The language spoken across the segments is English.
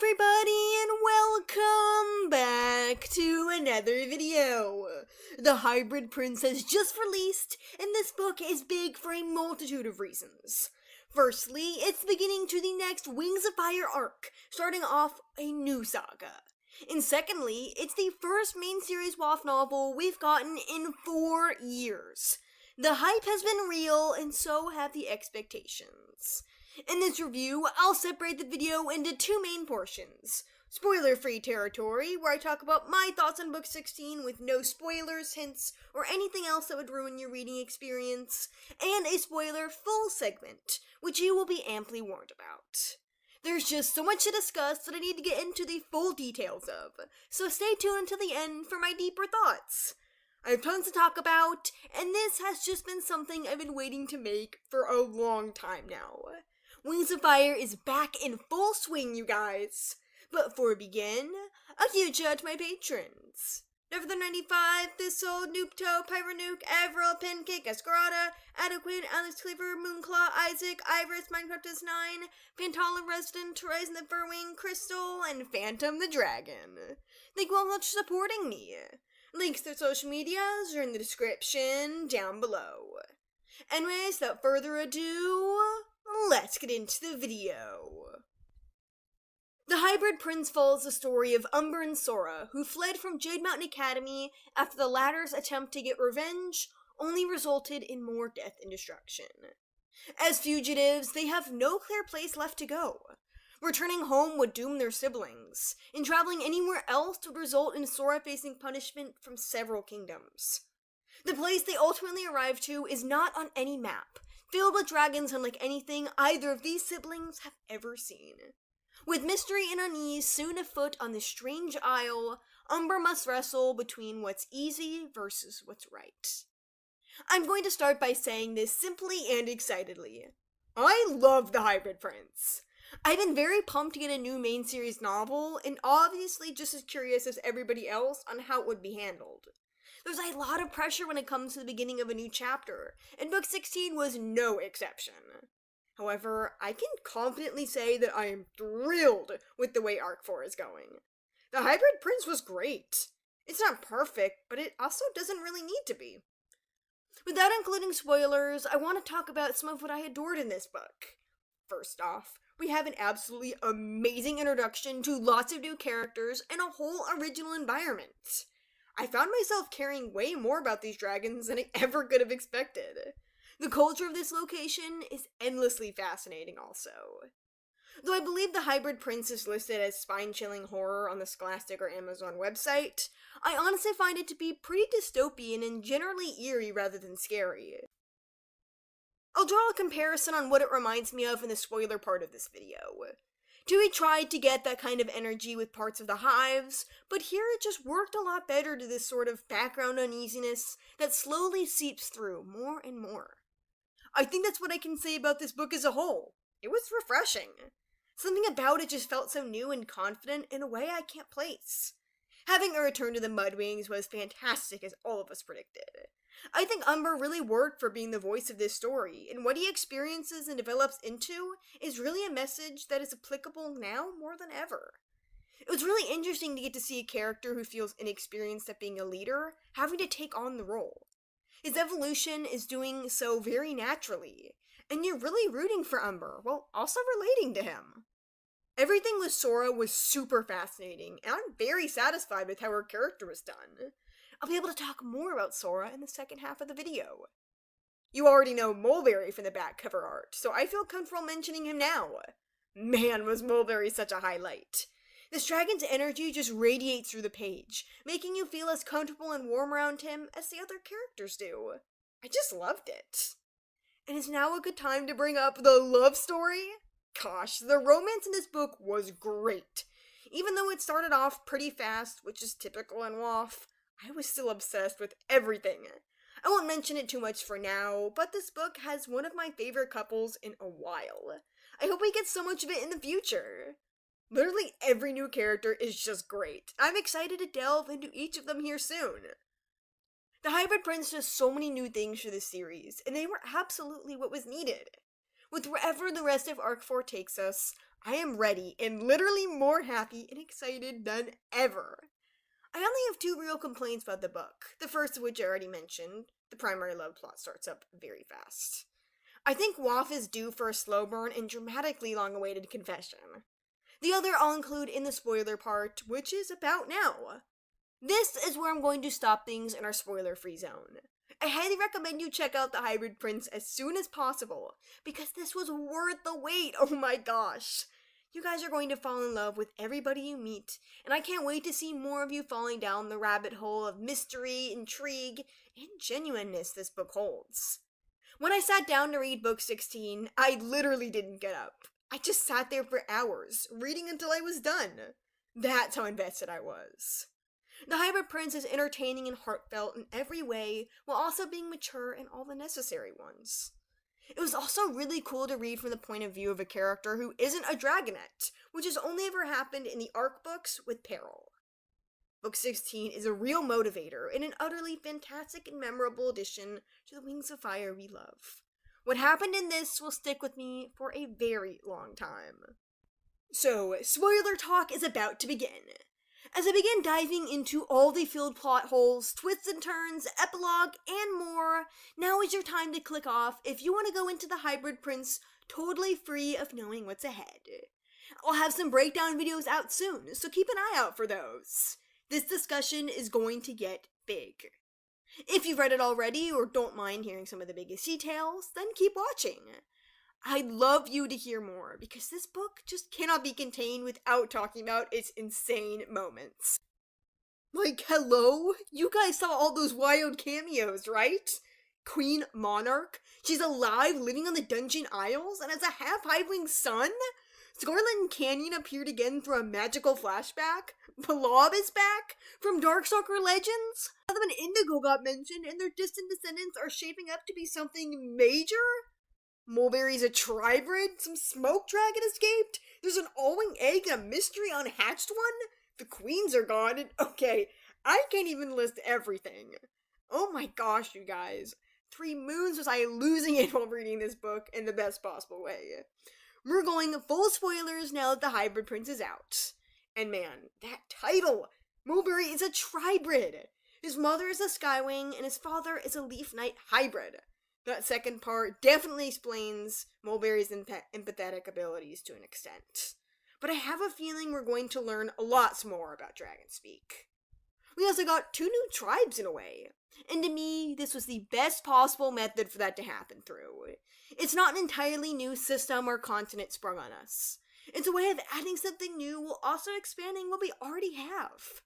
everybody, and welcome back to another video. The Hybrid Prince has just released, and this book is big for a multitude of reasons. Firstly, it's the beginning to the next Wings of Fire arc, starting off a new saga. And secondly, it's the first main series WAF novel we've gotten in 4 years. The hype has been real, and so have the expectations. In this review, I'll separate the video into 2 main portions. Spoiler-free territory, where I talk about my thoughts on Book 16 with no spoilers, hints, or anything else that would ruin your reading experience, and a spoiler-full segment, which you will be amply warned about. There's just so much to discuss that I need to get into the full details of, so stay tuned until the end for my deeper thoughts. I have tons to talk about, and this has just been something I've been waiting to make for a long time now. Wings of Fire is back in full swing, you guys. But before we begin, a huge shout out to my patrons. Never95, Thistle, Noopto, Pyronuke, Avril, Pancake, Escarada, Adequate, Alex Cleaver, Moonclaw, Isaac, Iris, Minecraft9, Pantala Resident, Horizon the Furwing, Crystal, and Phantom the Dragon. Thank you all so much for supporting me. Links to their social medias are in the description down below. Anyways, without further ado, let's get into the video. The Hybrid Prince follows the story of Umber and Sora, who fled from Jade Mountain Academy after the latter's attempt to get revenge only resulted in more death and destruction. As fugitives, they have no clear place left to go. Returning home would doom their siblings, and traveling anywhere else would result in Sora facing punishment from several kingdoms. The place they ultimately arrive to is not on any map, filled with dragons unlike anything either of these siblings have ever seen. With mystery and unease soon afoot on this strange isle, Umber must wrestle between what's easy versus what's right. I'm going to start by saying this simply and excitedly. I love The Hybrid Prince. I've been very pumped to get a new main series novel, and obviously just as curious as everybody else on how it would be handled. There's a lot of pressure when it comes to the beginning of a new chapter, and Book 16 was no exception. However, I can confidently say that I am thrilled with the way Arc 4 is going. The Hybrid Prince was great. It's not perfect, but it also doesn't really need to be. Without including spoilers, I want to talk about some of what I adored in this book. First off, we have an absolutely amazing introduction to lots of new characters and a whole original environment. I found myself caring way more about these dragons than I ever could have expected. The culture of this location is endlessly fascinating also. Though I believe The Hybrid Prince is listed as spine-chilling horror on the Scholastic or Amazon website, I honestly find it to be pretty dystopian and generally eerie rather than scary. I'll draw a comparison on what it reminds me of in the spoiler part of this video. Tui tried to get that kind of energy with parts of the hives, but here it just worked a lot better to this sort of background uneasiness that slowly seeps through more and more. I think that's what I can say about this book as a whole. It was refreshing. Something about it just felt so new and confident in a way I can't place. Having a return to the Mudwings was fantastic as all of us predicted. I think Umber really worked for being the voice of this story, and what he experiences and develops into is really a message that is applicable now more than ever. It was really interesting to get to see a character who feels inexperienced at being a leader, having to take on the role. His evolution is doing so very naturally, and you're really rooting for Umber, while also relating to him. Everything with Sora was super fascinating, and I'm very satisfied with how her character was done. I'll be able to talk more about Sora in the second half of the video. You already know Mulberry from the back cover art, so I feel comfortable mentioning him now. Man, was Mulberry such a highlight. This dragon's energy just radiates through the page, making you feel as comfortable and warm around him as the other characters do. I just loved it. And is now a good time to bring up the love story? Gosh, the romance in this book was great. Even though it started off pretty fast, which is typical in WAF, I was still obsessed with everything. I won't mention it too much for now, but this book has one of my favorite couples in a while. I hope we get so much of it in the future. Literally every new character is just great. I'm excited to delve into each of them here soon. The Hybrid Prince does so many new things for this series, and they were absolutely what was needed. With wherever the rest of Arc 4 takes us, I am ready and literally more happy and excited than ever. I only have two real complaints about the book, the first of which I already mentioned. The primary love plot starts up very fast. I think 𝙈 is due for a slow burn and dramatically long-awaited confession. The other I'll include in the spoiler part, which is about now. This is where I'm going to stop things in our spoiler-free zone. I highly recommend you check out The Hybrid Prince as soon as possible, because this was worth the wait, oh my gosh! You guys are going to fall in love with everybody you meet, and I can't wait to see more of you falling down the rabbit hole of mystery, intrigue, and genuineness this book holds. When I sat down to read book 16, I literally didn't get up. I just sat there for hours, reading until I was done. That's how invested I was. The Hybrid Prince is entertaining and heartfelt in every way, while also being mature in all the necessary ones. It was also really cool to read from the point of view of a character who isn't a dragonette, which has only ever happened in the ARC books with Peril. Book 16 is a real motivator and an utterly fantastic and memorable addition to the Wings of Fire we love. What happened in this will stick with me for a very long time. So, spoiler talk is about to begin. As I begin diving into all the filled plot holes, twists and turns, epilogue, and more, now is your time to click off if you want to go into the Hybrid Prince totally free of knowing what's ahead. I'll have some breakdown videos out soon, so keep an eye out for those. This discussion is going to get big. If you've read it already or don't mind hearing some of the biggest details, then keep watching. I'd love you to hear more, because this book just cannot be contained without talking about its insane moments. Like, hello? You guys saw all those wild cameos, right? Queen Monarch? She's alive, living on the Dungeon Isles, and has a half-hiveling son? Scarlet Canyon appeared again through a magical flashback? Blob is back? From Darkstalker Legends? Fathom and Indigo got mentioned, and their distant descendants are shaping up to be something major? Mulberry's a tribrid? Some smoke dragon escaped? There's an all-wing egg and a mystery unhatched one? The queens are gone, and okay, I can't even list everything. Oh my gosh, you guys. 3 moons was I losing it while reading this book in the best possible way. We're going full spoilers now that the Hybrid Prince is out. And man, that title! Mulberry is a tribrid! His mother is a skywing, and his father is a leaf knight hybrid. That second part definitely explains Mulberry's empathetic abilities to an extent. But I have a feeling we're going to learn lots more about Dragonspeak. We also got 2 new tribes in a way, and to me, this was the best possible method for that to happen through. It's not an entirely new system or continent sprung on us. It's a way of adding something new while also expanding what we already have.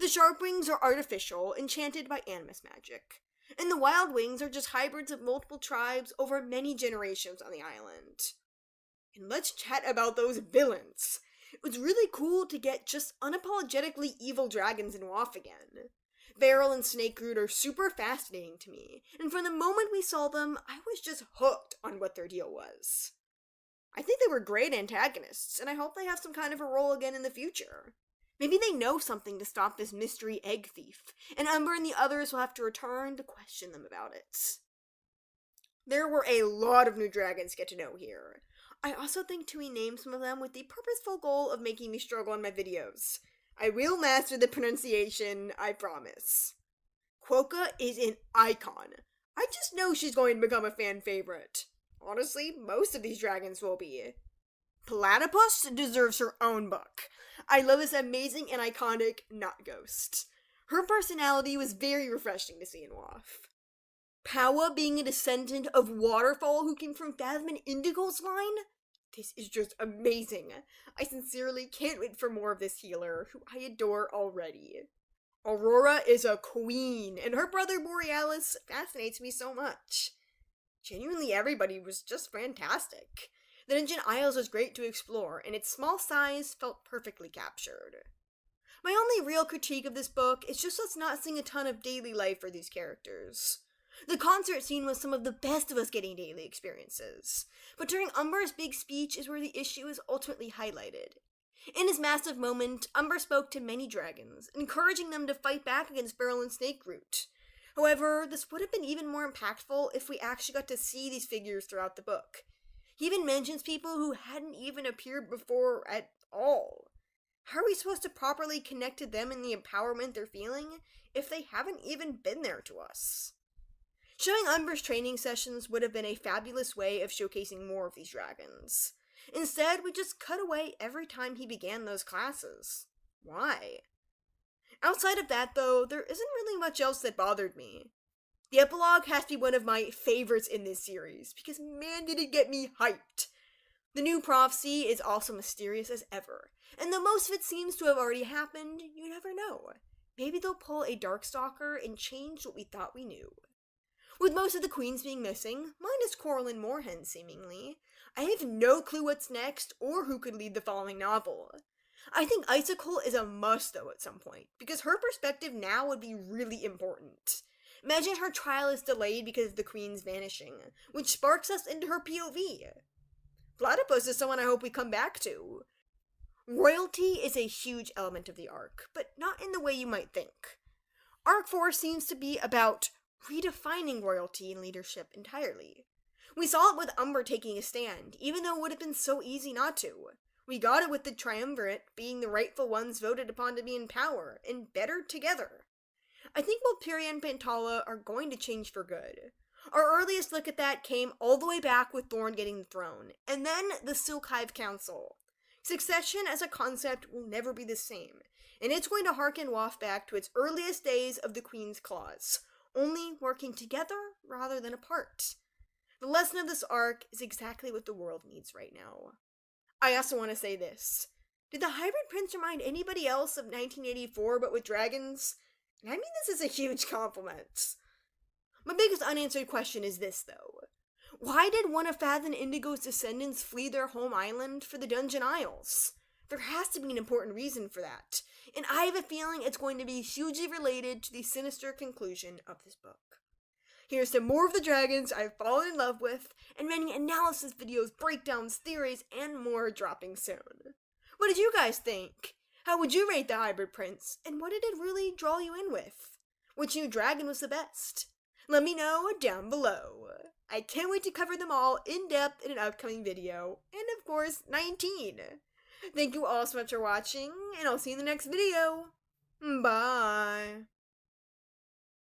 The Sharpwings are artificial, enchanted by animus magic, and the Wild Wings are just hybrids of multiple tribes over many generations on the island. And let's chat about those villains. It was really cool to get just unapologetically evil dragons in 𝙈 again. Beryl and Snakeroot are super fascinating to me, and from the moment we saw them, I was just hooked on what their deal was. I think they were great antagonists, and I hope they have some kind of a role again in the future. Maybe they know something to stop this mystery egg thief, and Umber and the others will have to return to question them about it. There were a lot of new dragons to get to know here. I also think Tui named some of them with the purposeful goal of making me struggle in my videos. I will master the pronunciation, I promise. Quokka is an icon. I just know she's going to become a fan favorite. Honestly, most of these dragons will be. Platypus deserves her own book. I love this amazing and iconic not ghost. Her personality was very refreshing to see in 𝙈. Paua being a descendant of Waterfall who came from Fathom and Indigo's line? This is just amazing. I sincerely can't wait for more of this healer, who I adore already. Aurora is a queen, and her brother Borealis fascinates me so much. Genuinely everybody was just fantastic. The Dungeon Isles was great to explore, and its small size felt perfectly captured. My only real critique of this book is just us not seeing a ton of daily life for these characters. The concert scene was some of the best of us getting daily experiences, but during Umber's big speech is where the issue is ultimately highlighted. In his massive moment, Umber spoke to many dragons, encouraging them to fight back against Beryl and Snakeroot. However, this would have been even more impactful if we actually got to see these figures throughout the book. He even mentions people who hadn't even appeared before at all. How are we supposed to properly connect to them and the empowerment they're feeling if they haven't even been there to us? Showing Umber's training sessions would have been a fabulous way of showcasing more of these dragons. Instead, we just cut away every time he began those classes. Why? Outside of that, though, there isn't really much else that bothered me. The epilogue has to be one of my favorites in this series, because man did it get me hyped. The new prophecy is also mysterious as ever, and though most of it seems to have already happened, you never know. Maybe they'll pull a Darkstalker and change what we thought we knew. With most of the queens being missing, minus Coral and Moorhen seemingly, I have no clue what's next or who could lead the following novel. I think Icicle is a must though at some point, because her perspective now would be really important. Imagine her trial is delayed because of the queen's vanishing, which sparks us into her POV. Platypus is someone I hope we come back to. Royalty is a huge element of the arc, but not in the way you might think. Arc 4 seems to be about redefining royalty and leadership entirely. We saw it with Umber taking a stand, even though it would have been so easy not to. We got it with the Triumvirate being the rightful ones voted upon to be in power, and better together. I think both Pyria and Pantala are going to change for good. Our earliest look at that came all the way back with Thorn getting the throne, and then the Silkhive Council. Succession as a concept will never be the same, and it's going to harken waft back to its earliest days of the Queen's Claws, only working together rather than apart. The lesson of this arc is exactly what the world needs right now. I also want to say this. Did the Hybrid Prince remind anybody else of 1984 but with dragons? And I mean this is a huge compliment. My biggest unanswered question is this though. Why did one of Fath and Indigo's descendants flee their home island for the Dungeon Isles? There has to be an important reason for that, and I have a feeling it's going to be hugely related to the sinister conclusion of this book. Here's to more of the dragons I've fallen in love with, and many analysis videos, breakdowns, theories, and more dropping soon. What did you guys think? How would you rate the Hybrid Prince, and what did it really draw you in with? Which new dragon was the best? Let me know down below. I can't wait to cover them all in depth in an upcoming video, and of course, 19. Thank you all so much for watching, and I'll see you in the next video. Bye.